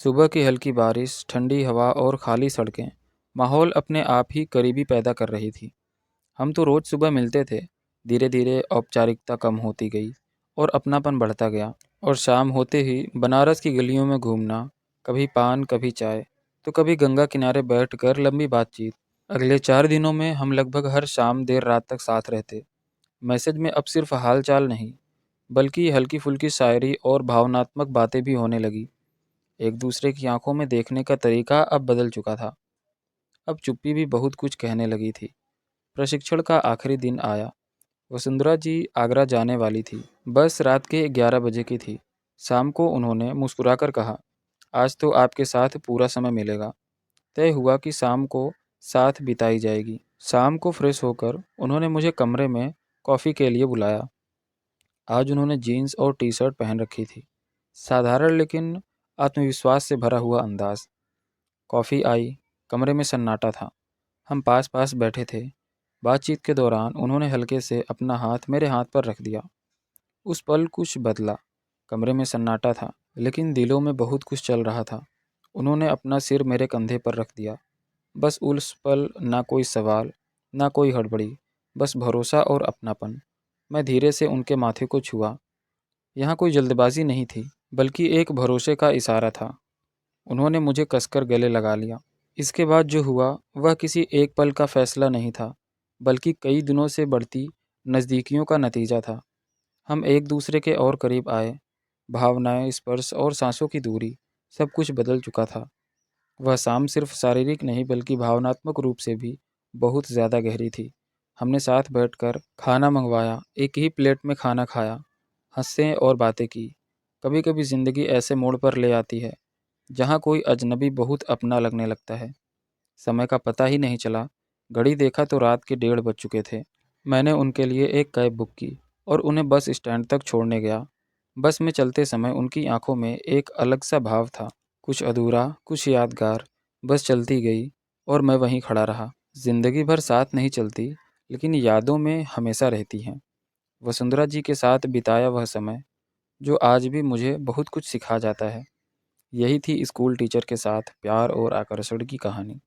सुबह की हल्की बारिश, ठंडी हवा और खाली सड़कें माहौल अपने आप ही करीबी पैदा कर रही थी। हम तो रोज़ सुबह मिलते थे। धीरे धीरे औपचारिकता कम होती गई और अपनापन बढ़ता गया। और शाम होते ही बनारस की गलियों में घूमना, कभी पान कभी चाय, तो कभी गंगा किनारे बैठकर लंबी बातचीत। अगले 4 दिनों में हम लगभग हर शाम देर रात तक साथ रहते। मैसेज में अब सिर्फ हाल चाल नहीं, बल्कि हल्की फुल्की शायरी और भावनात्मक बातें भी होने लगी। एक दूसरे की आंखों में देखने का तरीका अब बदल चुका था। अब चुप्पी भी बहुत कुछ कहने लगी थी। प्रशिक्षण का आखिरी दिन आया। वसुंधरा जी आगरा जाने वाली थी। बस रात के 11 बजे की थी। शाम को उन्होंने मुस्कुराकर कहा, आज तो आपके साथ पूरा समय मिलेगा। तय हुआ कि शाम को साथ बिताई जाएगी। शाम को फ्रेश होकर उन्होंने मुझे कमरे में कॉफ़ी के लिए बुलाया। आज उन्होंने जीन्स और टी शर्ट पहन रखी थी। साधारण लेकिन आत्मविश्वास से भरा हुआ अंदाज। कॉफ़ी आई। कमरे में सन्नाटा था। हम पास पास बैठे थे। बातचीत के दौरान उन्होंने हल्के से अपना हाथ मेरे हाथ पर रख दिया। उस पल कुछ बदला। कमरे में सन्नाटा था, लेकिन दिलों में बहुत कुछ चल रहा था। उन्होंने अपना सिर मेरे कंधे पर रख दिया। बस उस पल ना कोई सवाल, ना कोई हड़बड़ी, बस भरोसा और अपनापन। मैं धीरे से उनके माथे को छुआ। यहाँ कोई जल्दबाजी नहीं थी, बल्कि एक भरोसे का इशारा था। उन्होंने मुझे कसकर गले लगा लिया। इसके बाद जो हुआ वह किसी एक पल का फैसला नहीं था, बल्कि कई दिनों से बढ़ती नज़दीकियों का नतीजा था। हम एक दूसरे के और करीब आए। भावनाएं, स्पर्श और सांसों की दूरी, सब कुछ बदल चुका था। वह शाम सिर्फ शारीरिक नहीं बल्कि भावनात्मक रूप से भी बहुत ज़्यादा गहरी थी। हमने साथ बैठकर खाना मंगवाया, एक ही प्लेट में खाना खाया, हंसे और बातें की। कभी कभी ज़िंदगी ऐसे मोड़ पर ले आती है जहाँ कोई अजनबी बहुत अपना लगने लगता है। समय का पता ही नहीं चला। घड़ी देखा तो रात के 1:30 बज चुके थे। मैंने उनके लिए एक कैब बुक की और उन्हें बस स्टैंड तक छोड़ने गया। बस में चलते समय उनकी आंखों में एक अलग सा भाव था, कुछ अधूरा, कुछ यादगार। बस चलती गई और मैं वहीं खड़ा रहा। जिंदगी भर साथ नहीं चलती, लेकिन यादों में हमेशा रहती हैं। वसुंधरा जी के साथ बिताया वह समय, जो आज भी मुझे बहुत कुछ सिखा जाता है। यही थी स्कूल टीचर के साथ प्यार और आकर्षण की कहानी।